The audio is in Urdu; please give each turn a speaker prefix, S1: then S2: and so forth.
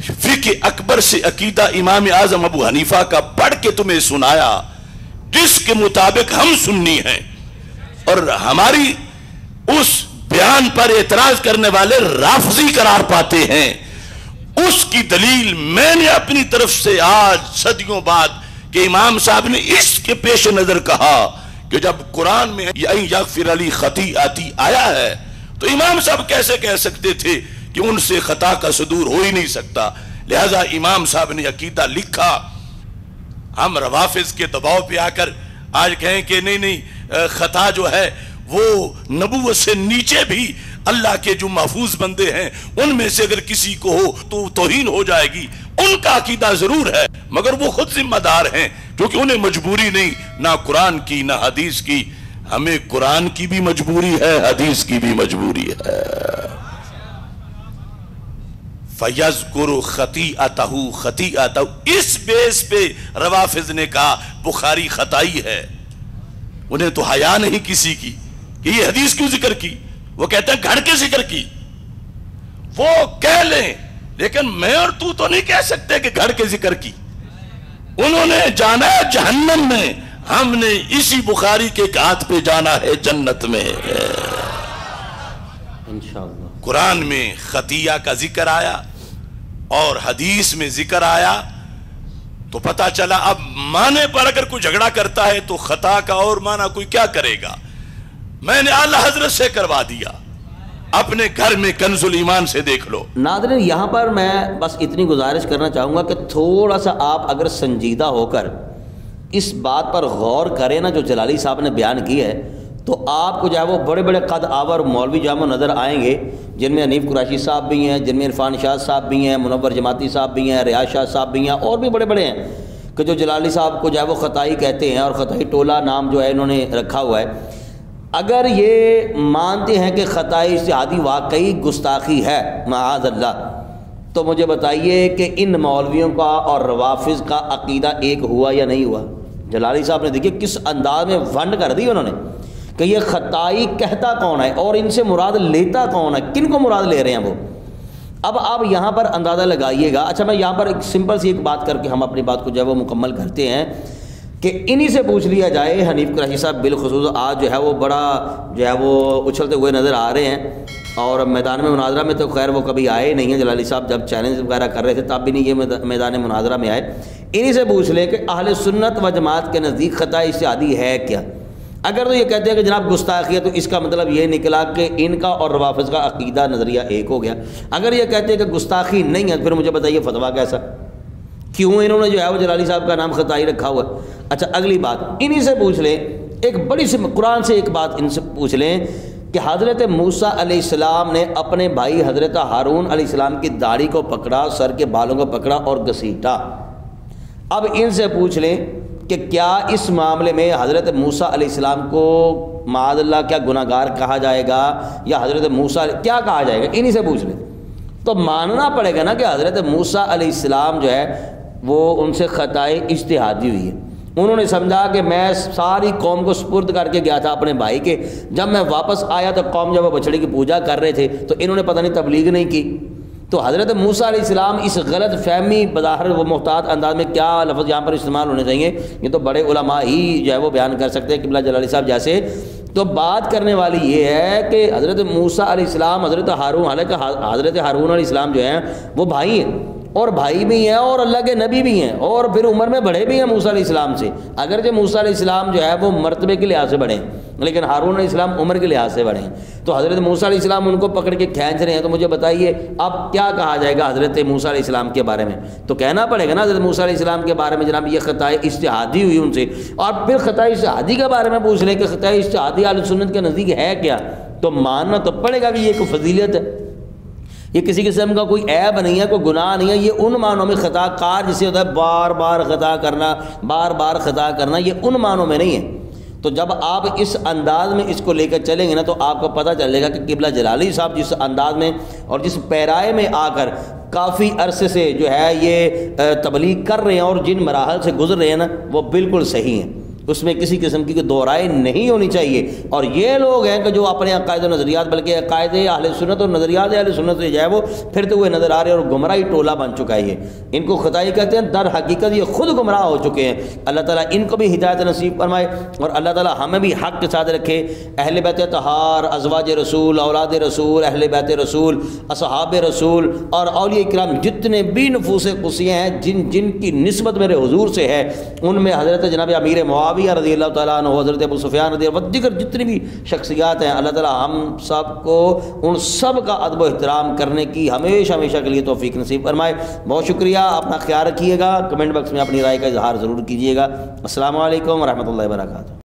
S1: فقہ اکبر سے عقیدہ امام اعظم ابو حنیفہ کا پڑھ کے تمہیں سنایا، جس کے مطابق ہم سنی ہیں، اور ہماری اس بیان پر اعتراض کرنے والے رافضی قرار پاتے ہیں، اس کی دلیل میں نے اپنی طرف سے آج صدیوں بعد کہ امام صاحب نے اس کے پیش نظر کہا کہ جب قرآن میں یغفر علی خطیئتی آیا ہے تو امام صاحب کیسے کہہ سکتے تھے کہ ان سے خطا کا صدور ہو ہی نہیں سکتا؟ لہذا امام صاحب نے عقیدہ لکھا، ہم روافض کے دباؤ پہ آ کر آج کہیں کہ نہیں خطا جو ہے وہ نبوت سے نیچے بھی اللہ کے جو محفوظ بندے ہیں ان میں سے اگر کسی کو ہو تو توہین ہو جائے گی، ان کا عقیدہ ضرور ہے مگر وہ خود ذمہ دار ہیں، کیونکہ انہیں مجبوری نہیں نہ قرآن کی نہ حدیث کی، ہمیں قرآن کی بھی مجبوری ہے، حدیث کی بھی مجبوری ہے۔ فَيَذْكُرُ خَطِيئَتَهُ خَطِيئَتَهُ، اس بیس پہ روافض نے کہا بخاری خطائی ہے، انہیں تو حیا نہیں کسی کی کہ یہ حدیث کیوں ذکر کی، وہ کہتے ہیں گھڑ کے ذکر کی، وہ کہہ لیں لیکن میں اور تو نہیں کہہ سکتے کہ گھڑ کے ذکر کی، انہوں نے جانا ہے جہنم میں، ہم نے اسی بخاری کے ہاتھ پہ جانا ہے جنت میں۔
S2: انشاءاللہ
S1: قرآن میں خطیہ کا ذکر آیا اور حدیث میں ذکر آیا تو پتہ چلا اب معنی پر اگر کوئی جھگڑا کرتا ہے تو خطا کا اور معنی کوئی کیا کرے گا۔ میں نے اعلیٰ حضرت سے کروا دیا، اپنے گھر میں کنز الایمان سے دیکھ لو۔
S2: ناظرین یہاں پر میں بس اتنی گزارش کرنا چاہوں گا کہ تھوڑا سا آپ اگر سنجیدہ ہو کر اس بات پر غور کریں نا جو جلالی صاحب نے بیان کی ہے، تو آپ کو جو ہے وہ بڑے بڑے قد آور مولوی جامع نظر آئیں گے، جن میں حنیف قریشی صاحب بھی ہیں، جن میں عرفان شاہ صاحب بھی ہیں، منور جماعتی صاحب بھی ہیں، ریاض شاہ صاحب بھی ہیں، اور بھی بڑے بڑے ہیں کہ جو جلالی صاحب کو جو ہے وہ خطائی کہتے ہیں اور خطائی ٹولہ نام جو ہے انہوں نے رکھا ہوا ہے۔ اگر یہ مانتے ہیں کہ خطائی اجتہادی واقعی گستاخی ہے معاذ اللہ، تو مجھے بتائیے کہ ان مولویوں کا اور روافض کا عقیدہ ایک ہوا یا نہیں ہوا؟ جلالی صاحب نے دیکھیے کس انداز میں ونڈ کر دی انہوں نے کہ یہ خطائی کہتا کون ہے اور ان سے مراد لیتا کون ہے، کن کو مراد لے رہے ہیں وہ۔ اب آپ یہاں پر اندازہ لگائیے گا۔ اچھا میں یہاں پر ایک سمپل سی ایک بات کر کے ہم اپنی بات کو جو ہے وہ مکمل کرتے ہیں کہ انہی سے پوچھ لیا جائے، حنیف قریشی صاحب بالخصوص آج جو ہے وہ بڑا جو ہے وہ اچھلتے ہوئے نظر آ رہے ہیں، اور میدان میں مناظرہ میں تو خیر وہ کبھی آئے نہیں ہیں، جلالی صاحب جب چیلنج وغیرہ کر رہے تھے تب بھی نہیں یہ میدان مناظرہ میں آئے۔ انہی سے پوچھ لیں کہ اہل سنت و جماعت کے نزدیک خطائی اجتہادی ہے کیا؟ اگر تو یہ کہتے ہیں کہ جناب گستاخی ہے تو اس کا مطلب یہ نکلا کہ ان کا اور روافض کا عقیدہ نظریہ ایک ہو گیا۔ اگر یہ کہتے ہیں کہ گستاخی نہیں ہے پھر مجھے بتائیے فتویٰ کیسا، کیوں انہوں نے جو ہے وہ جلالی صاحب کا نام خطائی رکھا ہوا ہے؟ اچھا اگلی بات انہی سے پوچھ لیں، ایک بڑی سی قرآن سے ایک بات ان سے پوچھ لیں کہ حضرت موسیٰ علیہ السلام نے اپنے بھائی حضرت ہارون علیہ السلام کی داڑھی کو پکڑا، سر کے بالوں کو پکڑا اور گھسیٹا۔ اب ان سے پوچھ لیں کہ کیا اس معاملے میں حضرت موسیٰ علیہ السلام کو معاذ اللہ کیا گناہ گار کہا جائے گا یا حضرت موسیٰ کیا کہا جائے گا؟ انہی سے پوچھ لیں۔ تو ماننا پڑے گا نا کہ حضرت موسیٰ علیہ السلام جو ہے وہ ان سے خطائے اجتہادی ہوئی ہے۔ انہوں نے سمجھا کہ میں ساری قوم کو سپرد کر کے گیا تھا اپنے بھائی کے، جب میں واپس آیا تو قوم جب وہ بچڑے کی پوجا کر رہے تھے تو انہوں نے پتہ نہیں تبلیغ نہیں کی۔ تو حضرت موسیٰ علیہ السلام اس غلط فہمی بظاہر وہ محتاط انداز میں کیا لفظ یہاں پر استعمال ہونے چاہیے، یہ تو بڑے علماء ہی جو ہے وہ بیان کر سکتے ہیں، قبلہ جلالی صاحب جیسے۔ تو بات کرنے والی یہ ہے کہ حضرت موسیٰ علیہ السلام حضرت ہارون، حالانکہ حضرت ہارون علیہ السلام جو ہیں وہ بھائی ہیں اور بھائی بھی ہیں اور اللہ کے نبی بھی ہیں اور پھر عمر میں بڑے بھی ہیں موسیٰ علیہ السلام سے، اگرچہ موسیٰ علیہ السلام جو ہے وہ مرتبے کے لحاظ سے بڑے ہیں لیکن ہارون علیہ السلام عمر کے لحاظ سے بڑے ہیں۔ تو حضرت موسیٰ علیہ السلام ان کو پکڑ کے کھینچ رہے ہیں، تو مجھے بتائیے اب کیا کہا جائے گا حضرت موسیٰ علیہ السلام کے بارے میں؟ تو کہنا پڑے گا نا حضرت موسیٰ علیہ السلام کے بارے میں جناب یہ خطائے اجتہادی ہوئی ان سے، اور پھر خطائے اجتہادی کے بارے میں پوچھ لیں کہ خطائے اجتہادی اہل سنت کے نزدیک ہے کیا؟ تو ماننا تو پڑے گا کہ یہ کوئی فضیلت ہے، یہ کسی قسم کا کوئی عیب نہیں ہے، کوئی گناہ نہیں ہے، یہ ان معنوں میں خطا کار جسے ہوتا ہے بار بار خطا کرنا، بار بار خطا کرنا، یہ ان معنوں میں نہیں ہے۔ تو جب آپ اس انداز میں اس کو لے کر چلیں گے نا تو آپ کو پتہ چلے گا کہ قبلہ جلالی صاحب جس انداز میں اور جس پیرائے میں آ کر کافی عرصے سے جو ہے یہ تبلیغ کر رہے ہیں اور جن مراحل سے گزر رہے ہیں نا وہ بالکل صحیح ہیں۔ اس میں کسی قسم کی کوئی دو رائے نہیں ہونی چاہیے۔ اور یہ لوگ ہیں کہ جو اپنے عقائد و نظریات، بلکہ عقائد اہل سنت اور نظریات اہل سنت سے جو ہے وہ پھرتے ہوئے نظر آ رہے ہیں، اور گمراہی ٹولہ بن چکا ہے یہ۔ ان کو خطائی کہتے ہیں، در حقیقت یہ خود گمراہ ہو چکے ہیں۔ اللہ تعالیٰ ان کو بھی ہدایت نصیب فرمائے، اور اللہ تعالیٰ ہمیں بھی حق کے ساتھ رکھے۔ اہل بیت طہار، ازواج رسول، اولاد رسول، اہل بیت رسول، اصحاب رسول اور اولیاء کرام جتنے بھی نفوس قدسیہ ہیں جن کی نسبت میرے حضور سے ہے، ان میں حضرت جناب امیر معاویہ رضی اللہ تعالیٰ عنہ، حضرت ابو سفیان رضی اللہ عنہ، دیگر جتنی بھی شخصیات ہیں، اللہ تعالیٰ ہم سب کو ان سب کا ادب و احترام کرنے کی ہمیشہ ہمیشہ کے لیے توفیق نصیب فرمائے۔ بہت شکریہ، اپنا خیال رکھیے گا، کمنٹ باکس میں اپنی رائے کا اظہار ضرور کیجیے گا۔ السلام علیکم ورحمۃ اللہ وبرکاتہ۔